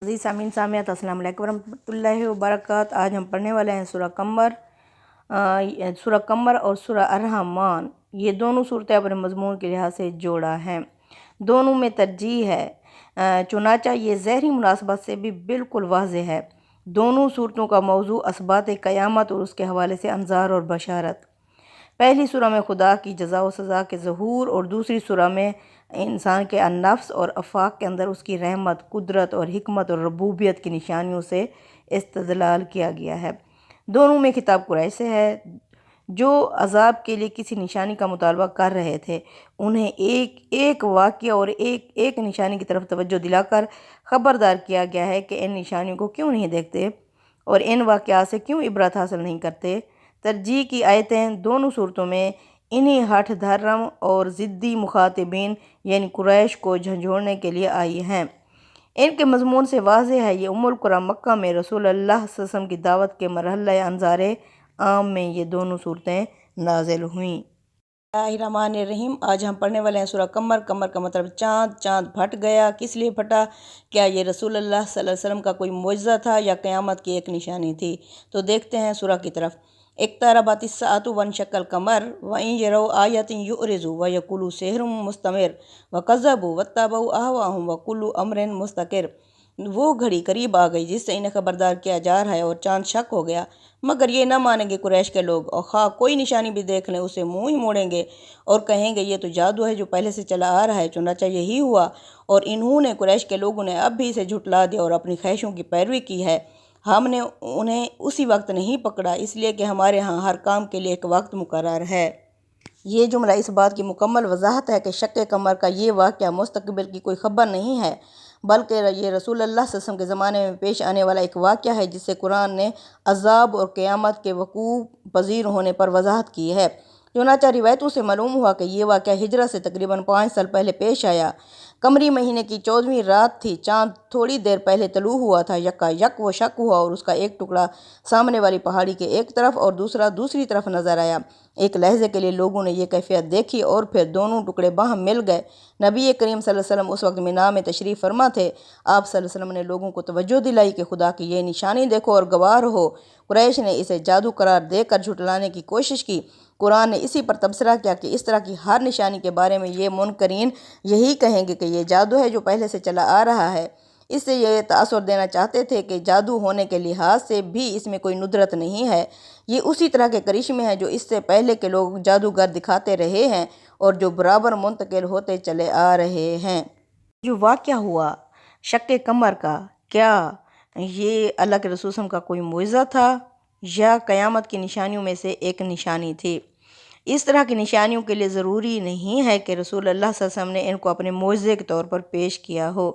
عزیز سامعین سامعات السلام علیکم ورحمۃ اللہ وبرکاتہ۔ آج ہم پڑھنے والے ہیں سورہ قمر اور سورہ الرحمن۔ یہ دونوں صورتیں اپنے مضمون کے لحاظ سے جوڑا ہیں، دونوں میں ترجیح ہے، چنانچہ یہ ظاہری مناسبت سے بھی بالکل واضح ہے۔ دونوں صورتوں کا موضوع اثبات قیامت اور اس کے حوالے سے انذار اور بشارت۔ پہلی سورہ میں خدا کی جزا و سزا کے ظہور اور دوسری سورہ میں انسان کے النفس اور آفاق کے اندر اس کی رحمت، قدرت اور حکمت اور ربوبیت کی نشانیوں سے استدلال کیا گیا ہے۔ دونوں میں خطاب قریش سے ہے جو عذاب کے لیے کسی نشانی کا مطالبہ کر رہے تھے۔ انہیں ایک واقعہ اور ایک نشانی کی طرف توجہ دلا کر خبردار کیا گیا ہے کہ ان نشانیوں کو کیوں نہیں دیکھتے اور ان واقعات سے کیوں عبرت حاصل نہیں کرتے۔ ترجیح کی آیتیں دونوں صورتوں میں انہی ہٹھ دھرم اور ضدی مخاطبین یعنی قریش کو جھنجھوڑنے کے لیے آئی ہیں۔ ان کے مضمون سے واضح ہے، یہ القریٰ مکہ میں رسول اللہ صلی اللہ علیہ وسلم کی دعوت کے مرحلہ انذار عام میں یہ دونوں صورتیں نازل ہوئیں۔ بسم اللہ الرحمن الرحیم۔ آج ہم پڑھنے والے ہیں سورہ قمر۔ قمر کا مطلب چاند۔ چاند پھٹ گیا، کس لیے پھٹا؟ کیا یہ رسول اللہ صلی اللہ علیہ وسلم کا کوئی معجزہ تھا یا قیامت کی ایک نشانی تھی؟ تو دیکھتے ہیں سورہ کی طرف۔ اقتربت الساعة وانشق القمر وإن يروا آية يعرضوا ويقولوا سحر مستمر وكذبوا واتبعوا أهواءهم وكل أمر مستقر۔ وہ گھڑی قریب آ گئی جس سے انہیں خبردار کیا جا رہا ہے اور چاند شک ہو گیا، مگر یہ نہ مانیں گے قریش کے لوگ، اور خواہ کوئی نشانی بھی دیکھ لیں اسے منہ ہی موڑیں گے اور کہیں گے یہ تو جادو ہے جو پہلے سے چلا آ رہا ہے۔ چنانچہ یہی ہوا، اور انہوں نے قریش کے لوگوں نے اب بھی اسے جھٹلا دیا اور اپنی خواہشوں کی پیروی کی ہے۔ ہم نے انہیں اسی وقت نہیں پکڑا، اس لیے کہ ہمارے ہاں ہر کام کے لیے ایک وقت مقرر ہے۔ یہ جملہ اس بات کی مکمل وضاحت ہے کہ شق قمر کا یہ واقعہ مستقبل کی کوئی خبر نہیں ہے، بلکہ یہ رسول اللہ صلی اللہ علیہ وسلم کے زمانے میں پیش آنے والا ایک واقعہ ہے جس سے قرآن نے عذاب اور قیامت کے وقوع پذیر ہونے پر وضاحت کی ہے۔ چنانچہ روایتوں سے معلوم ہوا کہ یہ واقعہ ہجرت سے تقریباً 5 سال پہلے پیش آیا۔ قمری مہینے کی 14ویں رات تھی، چاند تھوڑی دیر پہلے طلوع ہوا تھا، یکا یک وہ شک ہوا اور اس کا ایک ٹکڑا سامنے والی پہاڑی کے ایک طرف اور دوسرا دوسری طرف نظر آیا۔ ایک لحظے کے لیے لوگوں نے یہ کیفیت دیکھی اور پھر دونوں ٹکڑے باہم مل گئے۔ نبی کریم صلی اللہ علیہ وسلم اس وقت مینا میں تشریف فرما تھے۔ آپ صلی اللہ علیہ وسلم نے لوگوں کو توجہ دلائی کہ خدا کی یہ نشانی دیکھو اور گواہ رہو۔ قریش نے اسے جادو قرار دے کر جھٹلانے کی کوشش کی۔ قرآن نے اسی پر تبصرہ کیا کہ اس طرح کی ہر نشانی کے بارے میں یہ منکرین یہی کہیں گے کہ یہ جادو ہے جو پہلے سے چلا آ رہا ہے۔ اس سے یہ تاثر دینا چاہتے تھے کہ جادو ہونے کے لحاظ سے بھی اس میں کوئی ندرت نہیں ہے، یہ اسی طرح کے کرشمے ہیں جو اس سے پہلے کے لوگ جادوگر دکھاتے رہے ہیں اور جو برابر منتقل ہوتے چلے آ رہے ہیں۔ جو واقعہ ہوا شق قمر کا، کیا یہ اللہ کے رسول صلی اللہ علیہ وسلم کا کوئی معجزہ تھا یا قیامت کی نشانیوں میں سے ایک نشانی تھی؟ اس طرح کی نشانیوں کے لیے ضروری نہیں ہے کہ رسول اللہ صلی اللہ علیہ وسلم نے ان کو اپنے معجزے کے طور پر پیش کیا ہو،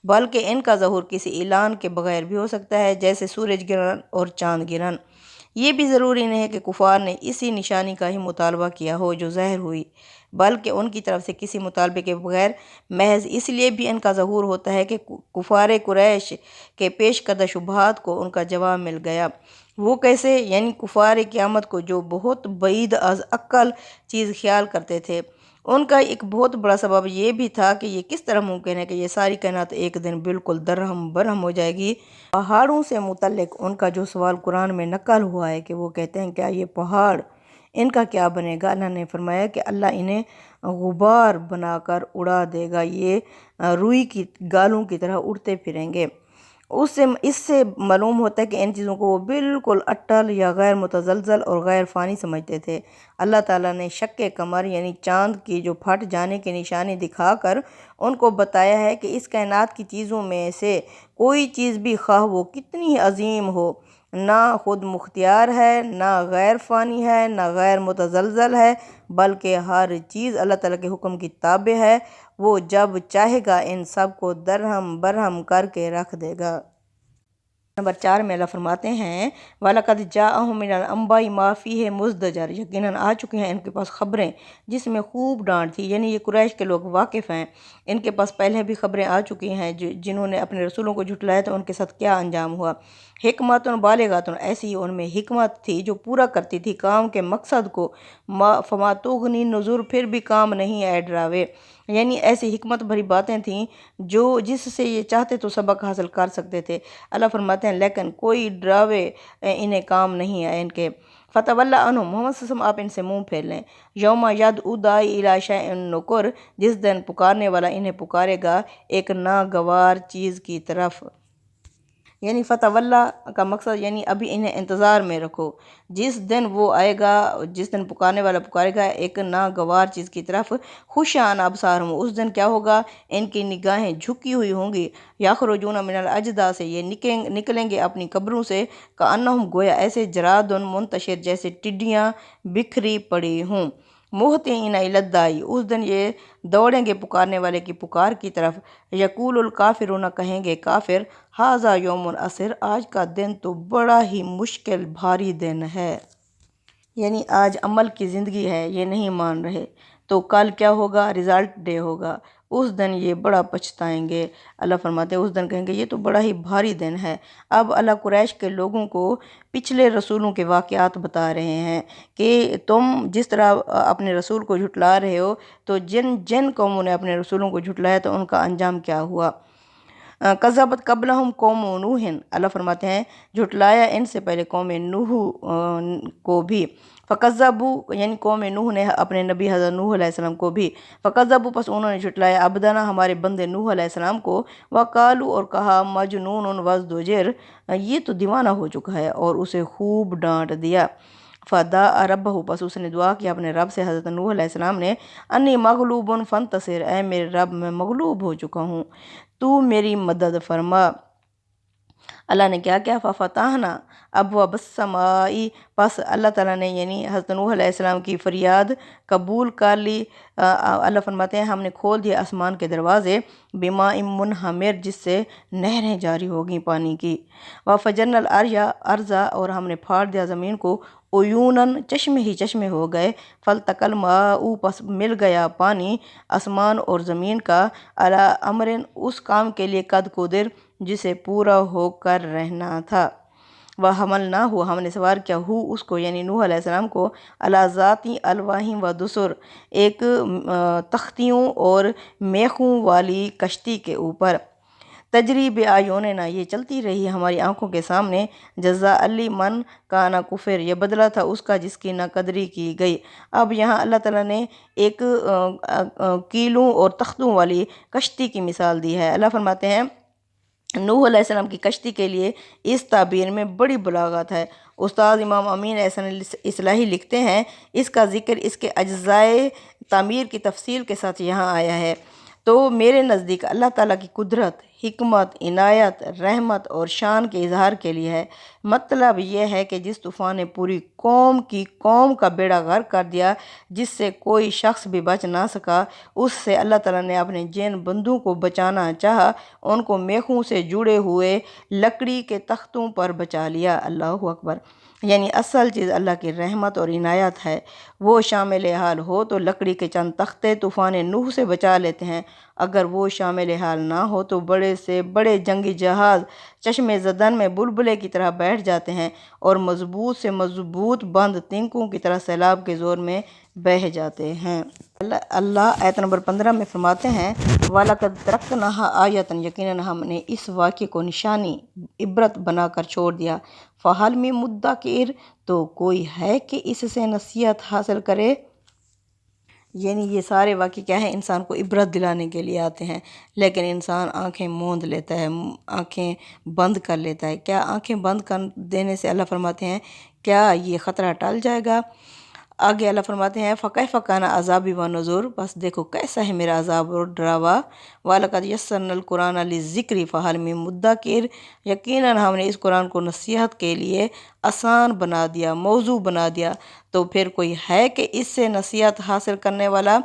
بلکہ ان کا ظہور کسی اعلان کے بغیر بھی ہو سکتا ہے، جیسے سورج گرہن اور چاند گرہن۔ یہ بھی ضروری نہیں ہے کہ کفار نے اسی نشانی کا ہی مطالبہ کیا ہو جو ظاہر ہوئی، بلکہ ان کی طرف سے کسی مطالبے کے بغیر محض اس لیے بھی ان کا ظہور ہوتا ہے کہ کفار قریش کے پیش کردہ شبہات کو ان کا جواب مل گیا۔ وہ کیسے؟ یعنی کفار قیامت کو جو بہت بعید از عقل چیز خیال کرتے تھے، ان کا ایک بہت بڑا سبب یہ بھی تھا کہ یہ کس طرح ممکن ہے کہ یہ ساری کائنات ایک دن بالکل درہم برہم ہو جائے گی۔ پہاڑوں سے متعلق ان کا جو سوال قرآن میں نقل ہوا ہے کہ وہ کہتے ہیں کیا یہ پہاڑ، ان کا کیا بنے گا؟ اللہ نے فرمایا کہ اللہ انہیں غبار بنا کر اڑا دے گا، یہ روئی کی گالوں کی طرح اڑتے پھریں گے۔ اس سے معلوم ہوتا ہے کہ ان چیزوں کو وہ بالکل اٹل یا غیر متزلزل اور غیر فانی سمجھتے تھے۔ اللہ تعالیٰ نے شق قمر یعنی چاند کی جو پھٹ جانے کی نشانی دکھا کر ان کو بتایا ہے کہ اس کائنات کی چیزوں میں سے کوئی چیز بھی خواہ وہ کتنی ہی عظیم ہو، نہ خود مختار ہے، نہ غیر فانی ہے، نہ غیر متزلزل ہے، بلکہ ہر چیز اللہ تعالیٰ کے حکم کی تابع ہے۔ وہ جب چاہے گا ان سب کو درہم برہم کر کے رکھ دے گا۔ نمبر 4 میں اللہ فرماتے ہیں وَلَقَدْ جَاءَهُم مِّنَ الْأَنبَاءِ مَا فِيهِ مُزْدَجَرٌ، یقیناً آ چکی ہیں ان کے پاس خبریں جس میں خوب ڈانٹ تھی، یعنی یہ قریش کے لوگ واقف ہیں، ان کے پاس پہلے بھی خبریں آ چکی ہیں جنہوں نے اپنے رسولوں کو جھٹلایا تو ان کے ساتھ کیا انجام ہوا۔ حکمت بالغۃ، ایسی ان میں حکمت تھی جو پورا کرتی تھی کام کے مقصد کو، فما تغنی النذر، پھر بھی کام نہیں آئے ڈراوے۔ یعنی ایسی حکمت بھری باتیں تھیں جس سے یہ چاہتے تو سبق حاصل کر سکتے تھے۔ اللہ فرماتے ہیں لیکن کوئی ڈراوے انہیں کام نہیں آئے ان کے۔ فتولی عنہم، محمد صلی اللہ علیہ وسلم آپ ان سے منہ پھیر لیں۔ یوم یدعو داعی الی شیء نکر، جس دن پکارنے والا انہیں پکارے گا ایک ناگوار چیز کی طرف۔ یعنی فتولی کا مقصد یعنی ابھی انہیں انتظار میں رکھو، جس دن وہ آئے گا، جس دن پکارنے والا پکارے گا ایک ناگوار چیز کی طرف، خشعاً ابصارہم، اس دن کیا ہوگا، ان کی نگاہیں جھکی ہوئی ہوں گی، یخرجون من الاجداث، یہ نکلیں گے اپنی قبروں سے، کأنہم، گویا ایسے جراد منتشر، جیسے ٹڈیاں بکھری پڑی ہوں، مہطعین الی الداعی، اس دن یہ دوڑیں گے پکارنے والے کی پکار کی طرف، یقول الکافرون، کہیں گے کافر، ھذا یوم عسر، آج کا دن تو بڑا ہی مشکل بھاری دن ہے۔ یعنی آج عمل کی زندگی ہے، یہ نہیں مان رہے، تو کل کیا ہوگا، رزلٹ ڈے ہوگا، اس دن یہ بڑا پچھتائیں گے۔ اللہ فرماتے ہیں اس دن کہیں گے یہ تو بڑا ہی بھاری دن ہے۔ اب اللہ قریش کے لوگوں کو پچھلے رسولوں کے واقعات بتا رہے ہیں کہ تم جس طرح اپنے رسول کو جھٹلا رہے ہو، تو جن قوموں نے اپنے رسولوں کو جھٹلایا تو ان کا انجام کیا ہوا۔ کذبت قبلہم قوم نوح، اللہ فرماتے ہیں جھٹلایا ان سے پہلے قوم نوح کو بھی، فکذبوا، یعنی قوم نوح نے اپنے نبی حضرت نوح علیہ السلام کو بھی، فکذبوا، پس انہوں نے جھٹلایا عبدنا، ہمارے بندے نوح علیہ السلام کو، وقالوا، اور کہا، مجنون وازدجر، یہ تو دیوانہ ہو چکا ہے، اور اسے خوب ڈانٹ دیا۔ فدعا ربہ، پس اس نے دعا کی اپنے رب سے، حضرت نوح علیہ السلام نے، انی مغلوب فانتصر، اے میرے رب میں مغلوب ہو چکا ہوں، تو میری مدد فرما۔ اللہ نے کیا کیا، ففتحنا ابواب السماء، پس اللہ تعالیٰ نے یعنی حضرت نوح علیہ السلام کی فریاد قبول کر لی۔ اللہ فرماتے ہیں ہم نے کھول دیے آسمان کے دروازے، بماء منہمر، جس سے نہریں جاری ہوگی پانی کی، وفجرنا الارض، اور ہم نے پھاڑ دیا زمین کو، عیوناً، چشمے ہی چشمے ہو گئے، فالتقى الماء، پس مل گیا پانی آسمان اور زمین کا، علی امر، اس کام کے لیے، قد قدر، جسے پورا ہو کر رہنا تھا، وحملناہ، ہم نے سوار کیا ہو اس کو یعنی نوح علیہ السلام کو، علی ذات الواح و دسر، ایک تختیوں اور میخوں والی کشتی کے اوپر، تجری بأعیننا، یہ چلتی رہی ہماری آنکھوں کے سامنے، جزاء لمن کان کفر، یہ بدلہ تھا اس کا جس کی ناقدری کی گئی۔ اب یہاں اللہ تعالیٰ نے ایک کیلوں اور تختوں والی کشتی کی مثال دی ہے۔ اللہ فرماتے ہیں نوح علیہ السلام کی کشتی کے لیے اس تعبیر میں بڑی بلاغت ہے۔ استاد امام امین احسن اصلاحی لکھتے ہیں اس کا ذکر اس کے اجزائے تعمیر کی تفصیل کے ساتھ یہاں آیا ہے، تو میرے نزدیک اللہ تعالیٰ کی قدرت، حکمت، عنایت، رحمت اور شان کے اظہار کے لیے ہے۔ مطلب یہ ہے کہ جس طوفان نے پوری قوم کا بیڑا غرق کر دیا، جس سے کوئی شخص بھی بچ نہ سکا، اس سے اللہ تعالیٰ نے اپنے جن بندوں کو بچانا چاہا ان کو میخوں سے جڑے ہوئے لکڑی کے تختوں پر بچا لیا۔ اللہ اکبر۔ یعنی اصل چیز اللہ کی رحمت اور عنایت ہے، وہ شامل حال ہو تو لکڑی کے چند تختے طوفان نوح سے بچا لیتے ہیں، اگر وہ شامل حال نہ ہو تو بڑے سے بڑے جنگی جہاز چشم زدن میں بلبلے کی طرح بیٹھ جاتے ہیں، اور مضبوط سے مضبوط بند تنکوں کی طرح سیلاب کے زور میں بہہ جاتے ہیں۔ اللہ آیت نمبر 15 میں فرماتے ہیں وَلَقَدْ تَرَكْنَاهَا آیَةً، یقیناً ہم نے اس واقعے کو نشانی، عبرت بنا کر چھوڑ دیا، فَهَلْ مِن مُدَّكِرٍ، تو کوئی ہے کہ اس سے نصیحت حاصل کرے۔ یعنی یہ سارے واقعے کیا ہیں، انسان کو عبرت دلانے کے لیے آتے ہیں، لیکن انسان آنکھیں موند لیتا ہے، آنکھیں بند کر لیتا ہے۔ کیا آنکھیں بند کر دینے سے اللہ فرماتے ہیں کیا یہ خطرہ ٹل جائے گا؟ آگے اللہ فرماتے ہیں فَكَيْفَ كَانَ عَذَابِي وَنُذُرِ، بس دیکھو کیسا ہے میرا عذاب اور ڈراوا، وَلَقَدْ يَسَّرْنَا الْقُرْآنَ لِلذِّكْرِ فَهَلْ مِن مُدَّكِرٍ، یقیناً ہم نے اس قرآن کو نصیحت کے لیے آسان بنا دیا، موضوع بنا دیا، تو پھر کوئی ہے کہ اس سے نصیحت حاصل کرنے والا۔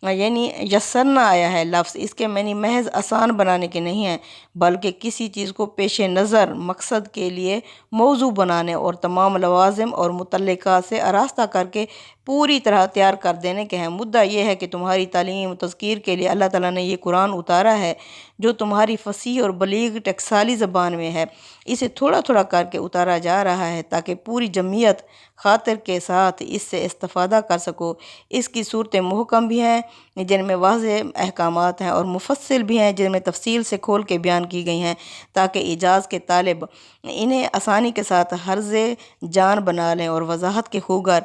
یعنی یسرنا آیا ہے لفظ، اس کے معنی محض آسان بنانے کے نہیں ہیں، بلکہ کسی چیز کو پیش نظر مقصد کے لیے موضوع بنانے اور تمام لوازم اور متعلقات سے آراستہ کر کے پوری طرح تیار کر دینے کے ہیں۔ مدعا یہ ہے کہ تمہاری تعلیم و تذکیر کے لیے اللہ تعالیٰ نے یہ قرآن اتارا ہے جو تمہاری فصیح اور بلیغ ٹکسالی زبان میں ہے، اسے تھوڑا تھوڑا کر کے اتارا جا رہا ہے تاکہ پوری جمعیت خاطر کے ساتھ اس سے استفادہ کر سکو۔ اس کی صورتیں محکم بھی ہیں، جن میں واضح احکامات ہیں اور مفصل بھی ہیں جن میں تفصیل سے کھول کے بیان کی گئی ہیں تاکہ اعجاز کے طالب انہیں آسانی کے ساتھ حرز جان بنا لیں اور وضاحت کے خوگر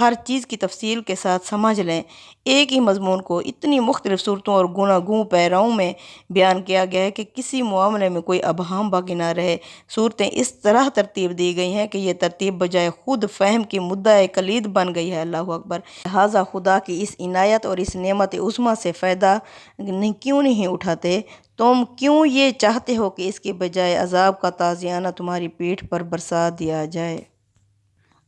ہر چیز کی تفصیل کے ساتھ سمجھ لیں۔ ایک ہی مضمون کو اتنی مختلف صورتوں اور گوناگوں پیراؤں میں بیان کیا گیا ہے کہ کسی معاملے میں کوئی ابہام باقی نہ رہے۔ صورتیں اس طرح ترتیب دی گئی ہیں کہ یہ ترتیب بجائے خود فہم کی مدعا کلید بن گئی ہے۔ اللہ اکبر۔ لہٰذا خدا کی اس عنایت اور اس نعمت عظمیٰ سے فائدہ کیوں نہیں اٹھاتے؟ تم کیوں یہ چاہتے ہو کہ اس کے بجائے عذاب کا تازیانہ تمہاری پیٹھ پر برسا دیا جائے؟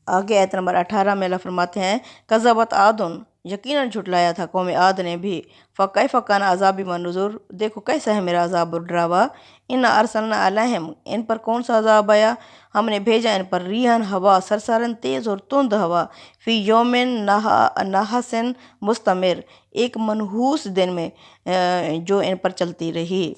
آگے آیت نمبر 18 میں اللہ فرماتے ہیں کذبت عاد، یقیناً جھٹلایا تھا قوم عاد نے بھی، فکیف کان عذابی و نذر، دیکھو کیسا ہے میرا عذاب اور ڈراوا۔ انا ارسلنا علیہم، ان پر کون سا عذاب آیا؟ ہم نے بھیجا ان پر ریحن ہوا، سرسرن تیز اور تند ہوا، فی یومن نحسن مستمر، ایک منحوس دن میں جو ان پر چلتی رہی۔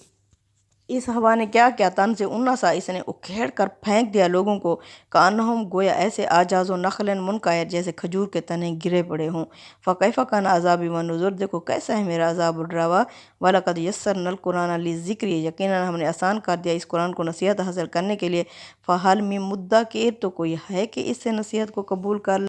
اس ہوا نے کیا کیا؟ تن سے انسا، اس نے اکھیڑ کر پھینک دیا لوگوں کو، کانہم گویا ایسے آجاز و نخل منقعر، جیسے کھجور کے تنے گرے پڑے ہوں۔ فکیف کان عذابی و نذر، دیکھو کیسا ہے میرا عذاب اور ڈراوا۔ وَلَقَدْ يَسَّرْنَا الْقُرْآنَ لِلذِّكْرِ، یقیناً ہم نے آسان کر دیا اس قرآن کو نصیحت حاصل کرنے کے لیے۔ فَهَلْ مِن مُدَّکِرٍ، تو کوئی ہے کہ اس سے نصیحت کو قبول کر